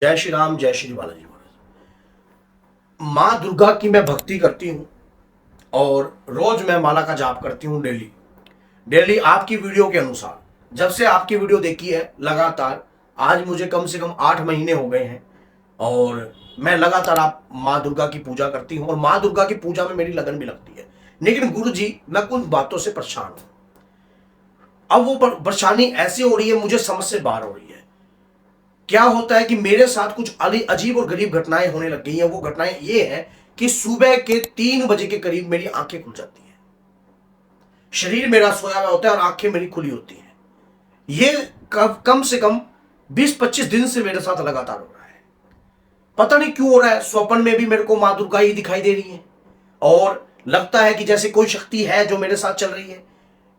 जय श्री राम, जय श्री बालाजी महाराज। माँ दुर्गा की मैं भक्ति करती हूँ और रोज मैं माला का जाप करती हूँ डेली डेली आपकी वीडियो के अनुसार। जब से आपकी वीडियो देखी है लगातार, आज मुझे कम से कम 8 महीने हो गए हैं और मैं लगातार आप माँ दुर्गा की पूजा करती हूँ और माँ दुर्गा की पूजा में मेरी लगन भी लगती है। लेकिन गुरु जी, मैं कुछ बातों से परेशान हूँ। अब वो परेशानी ऐसी हो रही है, मुझे समझ से बाहर हो रही है। क्या होता है कि मेरे साथ कुछ अजीब और गरीब घटनाएं होने लग गई हैं। वो घटनाएं ये हैं कि सुबह के 3 बजे के करीब मेरी आंखें खुल जाती हैं, शरीर मेरा सोया हुआ होता है और आंखें मेरी खुली होती हैं। ये कम से कम 20-25 दिन से मेरे साथ लगातार हो रहा है। पता नहीं क्यों हो रहा है। स्वप्न में भी मेरे को माँ दुर्गा ही दिखाई दे रही है और लगता है कि जैसे कोई शक्ति है जो मेरे साथ चल रही है।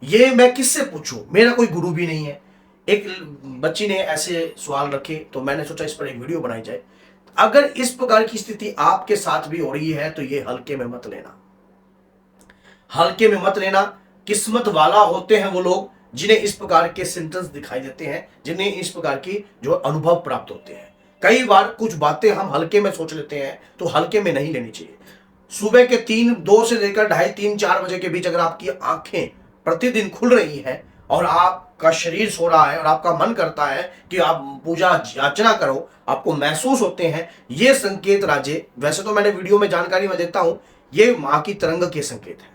ये मैं किससे पूछूं, मेरा कोई गुरु भी नहीं है। एक बच्ची ने ऐसे सवाल रखे तो मैंने सोचा इस पर एक वीडियो बनाई जाए। अगर इस प्रकार की स्थिति आपके साथ भी हो रही है तो ये हल्के में मत लेना, हल्के में मत लेना। किस्मत वाला होते हैं वो लोग जिन्हें इस प्रकार के सिम्टम्स दिखाई देते हैं, जिन्हें इस प्रकार की जो अनुभव प्राप्त होते हैं। कई बार कुछ बातें हम हल्के में सोच लेते हैं तो हल्के में नहीं लेनी चाहिए। सुबह के 2 से लेकर 2:30-3-4 बजे के बीच अगर आपकी आंखें प्रतिदिन खुल रही हैं और आपका शरीर सो रहा है और आपका मन करता है कि आप पूजा याचना करो, आपको महसूस होते हैं ये संकेत राजे, वैसे तो मैंने वीडियो में जानकारी में देता हूं, ये मां की तरंग के संकेत है।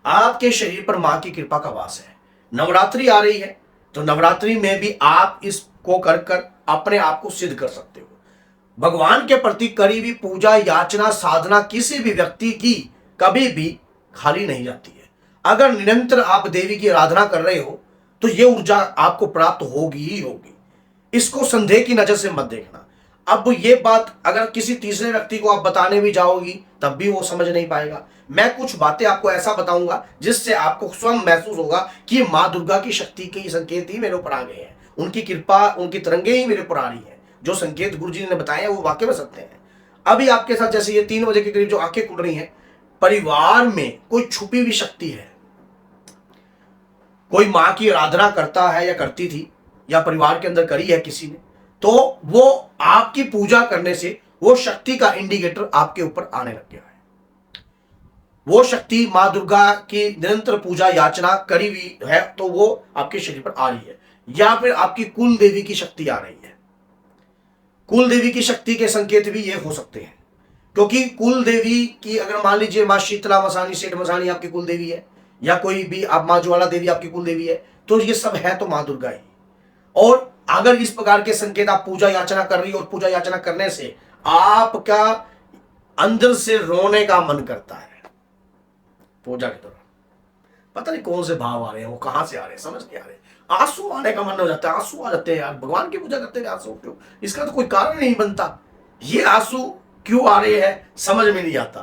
आपके शरीर पर मां की कृपा का वास है। नवरात्रि आ रही है तो नवरात्रि में भी आप इसको कर कर अपने आप को सिद्ध कर सकते हो। भगवान के प्रति करी हुई पूजा याचना साधना किसी भी व्यक्ति की कभी भी खाली नहीं जाती है। अगर निरंतर आप देवी की आराधना कर रहे हो तो ये ऊर्जा आपको प्राप्त होगी ही होगी। इसको संदेह की नजर से मत देखना। अब ये बात अगर किसी तीसरे व्यक्ति को आप बताने भी जाओगी तब भी वो समझ नहीं पाएगा। मैं कुछ बातें आपको ऐसा बताऊंगा जिससे आपको स्वयं महसूस होगा कि माँ दुर्गा की शक्ति के संकेत ही मेरे ऊपर आ गए हैं, उनकी कृपा उनकी तरंगे ही मेरे ऊपर आ रही है। जो संकेत गुरु जी ने बताए वो वाकई में सत्य हैं। अभी आपके साथ जैसे ये 3 बजे के करीब जो आंखें खुल रही हैं, परिवार में कोई छुपी हुई शक्ति है। कोई मां की आराधना करता है या करती थी या परिवार के अंदर करी है किसी ने, तो वो आपकी पूजा करने से वो शक्ति का इंडिकेटर आपके ऊपर आने लग गया है। वो शक्ति मां दुर्गा की निरंतर पूजा याचना करी हुई है तो वो आपके शरीर पर आ रही है, या फिर आपकी कुल देवी की शक्ति आ रही है। कुल देवी की शक्ति के संकेत भी ये हो सकते हैं, क्योंकि कुल देवी की अगर मान लीजिए मां शीतला मसानी सेठ मसानी आपकी कुल देवी है, या कोई भी आप मां ज्वाला देवी आपकी कुल देवी है, तो ये सब है तो मां दुर्गा ही। और अगर इस प्रकार के संकेत आप पूजा याचना कर रही हो और पूजा याचना करने से आपका अंदर से रोने का मन करता है पूजा के दौरान, पता नहीं कौन से भाव आ रहे हैं, वो कहां से आ रहे हैं समझ नहीं आ रहे, आंसू आने का मन हो जाता है, आंसू आ जाते हैं यार। भगवान की पूजा करते हैं आंसू क्यों, इसका तो कोई कारण नहीं बनता। ये आंसू क्यों आ रहे हैं समझ में नहीं आता।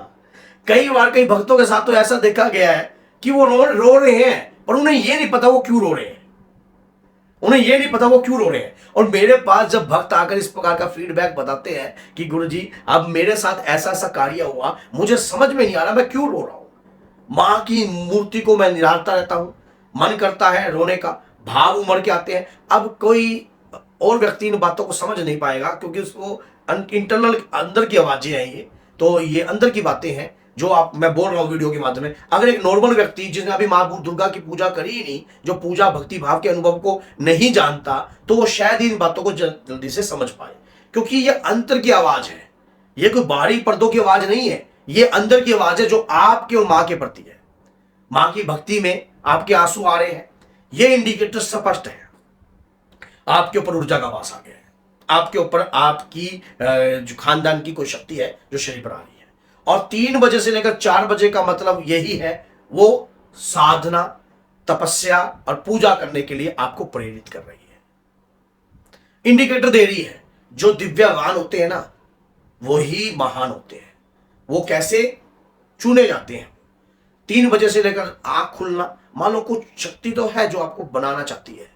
कई बार कई भक्तों के साथ तो ऐसा देखा गया है कि वो रो रहे हैं पर उन्हें ये नहीं पता वो क्यों रो रहे हैं, उन्हें ये नहीं पता वो क्यों रो रहे हैं। और मेरे पास जब भक्त आकर इस प्रकार का फीडबैक बताते हैं कि गुरुजी अब मेरे साथ ऐसा ऐसा कार्य हुआ, मुझे समझ में नहीं आ रहा मैं क्यों रो रहा हूं, मां की मूर्ति को मैं निहारता रहता हूं, मन करता है रोने का, भाव उमड़ के आते हैं। अब कोई और व्यक्ति इन बातों को समझ नहीं पाएगा क्योंकि उसको इंटरनल अंदर की आवाजें हैं ये, तो ये अंदर की बातें हैं जो आप मैं बोल रहा हूं वीडियो के माध्यम में। अगर एक नॉर्मल व्यक्ति जिसने अभी मां दुर्गा की पूजा करी ही नहीं, जो पूजा भक्ति भाव के अनुभव को नहीं जानता, तो वो शायद इन बातों को जल्दी से समझ पाए, क्योंकि ये अंतर की आवाज है, ये कोई बाहरी पर्दों की आवाज नहीं है, ये अंदर की आवाज है जो आपके और मां के प्रति है। मां की भक्ति में आपके आंसू आ रहे हैं, ये इंडिकेटर स्पष्ट है आपके ऊपर ऊर्जा का वास आ गया है, आपके ऊपर आपकी जो खानदान की कोई शक्ति है जो शरीर पर आ रही है। और 3 बजे से लेकर 4 बजे का मतलब यही है, वो साधना तपस्या और पूजा करने के लिए आपको प्रेरित कर रही है, इंडिकेटर दे रही है। जो दिव्यवान होते हैं ना वो ही महान होते हैं। वो कैसे चुने जाते हैं, 3 बजे से लेकर आंख खुलना, मान लो कुछ शक्ति तो है जो आपको बनाना चाहती है,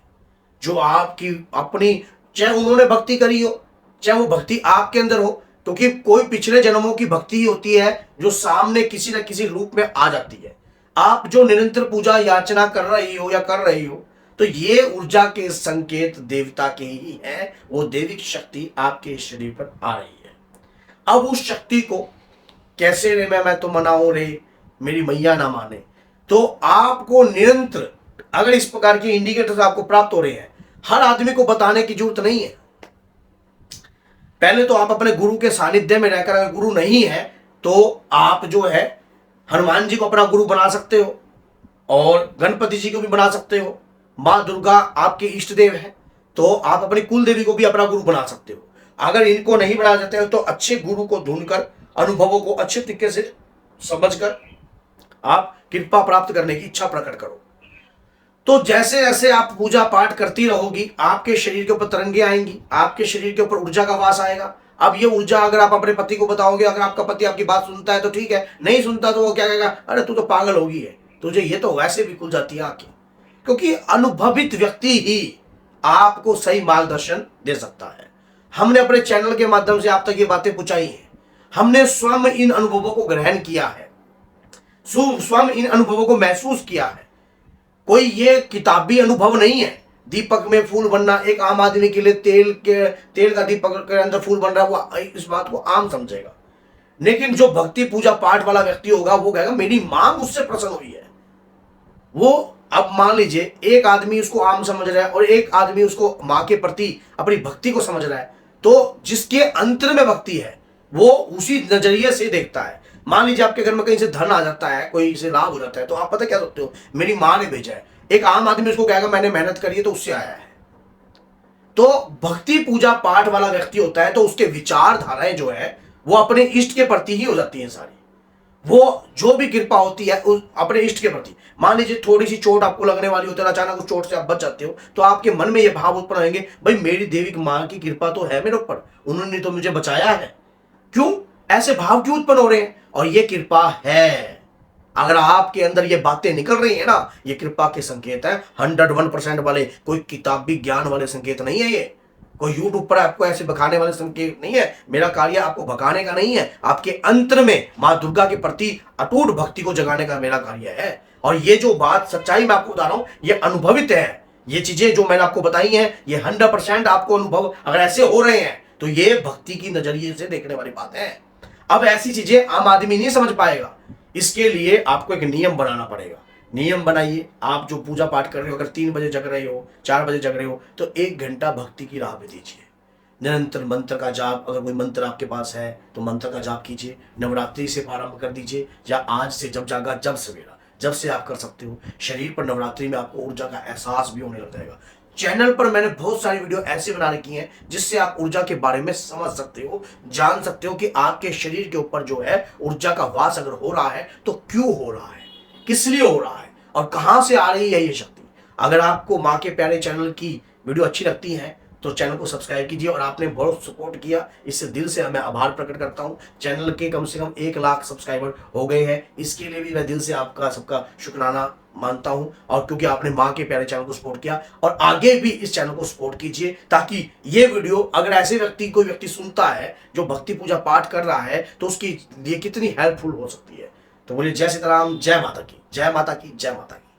जो आपकी अपनी, चाहे उन्होंने भक्ति करी हो चाहे वो भक्ति आपके अंदर हो, क्योंकि कोई पिछले जन्मों की भक्ति ही होती है जो सामने किसी न किसी रूप में आ जाती है। आप जो निरंतर पूजा याचना कर रही हो या कर रही हो, तो ये ऊर्जा के संकेत देवता के ही हैं, वो दैविक शक्ति आपके शरीर पर आ रही है। अब उस शक्ति को कैसे रे मैं तो मनाऊं रे मेरी मैया ना माने, तो आपको निरंतर अगर इस प्रकार के इंडिकेटर्स आपको प्राप्त हो रहे हैं, हर आदमी को बताने की जरूरत नहीं है। पहले तो आप अपने गुरु के सानिध्य में रहकर, अगर गुरु नहीं है तो आप जो है हनुमान जी को अपना गुरु बना सकते हो और गणपति जी को भी बना सकते हो। माँ दुर्गा आपके इष्ट देव है तो आप अपनी कुल देवी को भी अपना गुरु बना सकते हो। अगर इनको नहीं बना सकते हो तो अच्छे गुरु को ढूंढकर अनुभवों को अच्छे तरीके से समझकर आप कृपा प्राप्त करने की इच्छा प्रकट करो। तो जैसे जैसे आप पूजा पाठ करती रहोगी, आपके शरीर के ऊपर तरंगे आएंगी, आपके शरीर के ऊपर ऊर्जा का वास आएगा। अब ये ऊर्जा अगर आप अपने पति को बताओगे, अगर आपका पति आपकी बात सुनता है तो ठीक है, नहीं सुनता तो वो क्या कहेगा, अरे तू तो पागल होगी है, तुझे ये तो वैसे भी खुल जाती है आंखें। क्योंकि अनुभवित व्यक्ति ही आपको सही मार्गदर्शन दे सकता है। हमने अपने चैनल के माध्यम से आप तक ये बातें पहुंचाई हैं, हमने स्वयं इन अनुभवों को ग्रहण किया है, स्वयं इन अनुभवों को महसूस किया है। कोई ये किताबी अनुभव नहीं है। दीपक में फूल बनना एक आम आदमी के लिए, तेल का दीपक के अंदर फूल बन रहा है, वो इस बात को आम समझेगा। लेकिन जो भक्ति पूजा पाठ वाला व्यक्ति होगा वो कहेगा मेरी मां मुझसे प्रसन्न हुई है। वो अब मान लीजिए एक आदमी उसको आम समझ रहा है और एक आदमी उसको मां के प्रति अपनी भक्ति को समझ रहा है, तो जिसके अंतर में भक्ति है वो उसी नजरिए से देखता है। मान लीजिए आपके घर में कहीं से धन आ जाता है, कोई से लाभ हो जाता है, तो आप पता क्या सोचते हो, मेरी मां ने भेजा है। एक आम आदमी उसको कहेगा मैंने मेहनत करी है तो उससे आया है। तो भक्ति पूजा पाठ वाला व्यक्ति होता है तो उसके विचारधाराएं जो है वो अपने इष्ट के प्रति ही हो जाती है सारी। वो जो भी कृपा होती है अपने इष्ट के प्रति। मान लीजिए थोड़ी सी चोट आपको लगने वाली होती है, अचानक उस चोट से आप बच जाते हो, तो आपके मन में ये भाव उत्पन्न होंगे, भाई मेरी देवी मां की कृपा तो है मेरे ऊपर, उन्होंने तो मुझे बचाया है। क्यों ऐसे भाव क्यों उत्पन्न हो रहे हैं? और ये कृपा है। अगर आपके अंदर ये बातें निकल रही है ना, ये कृपा के संकेत है 101% वाले, कोई किताबी ज्ञान वाले संकेत नहीं है। ये कोई यूट्यूब पर आपको ऐसे भगाने वाले संकेत नहीं है। मेरा कार्य आपको भगाने का नहीं है, आपके अंतर में मां दुर्गा के प्रति अटूट भक्ति को जगाने का मेरा कार्य है। और ये जो बात सच्चाई मैं आपको बता रहा हूं, ये अनुभवित है। ये चीजें जो मैंने आपको बताई हैं, ये 100% आपको अनुभव अगर ऐसे हो रहे हैं तो ये भक्ति की नजरिए से देखने वाली बात है। अब ऐसी चीजें आम आदमी नहीं समझ पाएगा। इसके लिए आपको एक नियम बनाना पड़ेगा। नियम बनाइए। आप जो पूजा पाठ कर रहे हो, अगर 3 बजे जग रहे हो, 4 बजे जग रहे हो, तो 1 घंटा भक्ति की राह पे दीजिए। निरंतर मंत्र का जाप, अगर कोई मंत्र आपके पास है तो मंत्र का जाप कीजिए। नवरात्रि से प्रारंभ कर दीजिए, या आज से जब जागा जब सवेरा, जब से आप कर सकते हो। शरीर पर नवरात्रि में आपको ऊर्जा का एहसास भी होने लग जाएगा। चैनल पर मैंने बहुत सारी वीडियो ऐसे बना रखी हैं जिससे आप ऊर्जा के बारे में समझ सकते हो, जान सकते हो कि आपके शरीर के ऊपर जो है ऊर्जा का वास अगर हो रहा है तो क्यों हो रहा है, किस लिए हो रहा है और कहां से आ रही है ये शक्ति। अगर आपको मां के प्यारे चैनल की वीडियो अच्छी लगती है तो चैनल को सब्सक्राइब कीजिए। और आपने बहुत सपोर्ट किया, इससे दिल से मैं आभार प्रकट करता हूं। चैनल के कम से कम 1 लाख सब्सक्राइबर हो गए हैं, इसके लिए भी मैं दिल से आपका सबका शुक्राना मानता हूं। और क्योंकि आपने मां के प्यारे चैनल को सपोर्ट किया, और आगे भी इस चैनल को सपोर्ट कीजिए, ताकि ये वीडियो अगर ऐसे कोई व्यक्ति सुनता है जो भक्ति पूजा पाठ कर रहा है तो उसकी लिए कितनी हेल्पफुल हो सकती है। तो बोलिए जय सीताराम, जय माता की, जय माता की, जय माता की।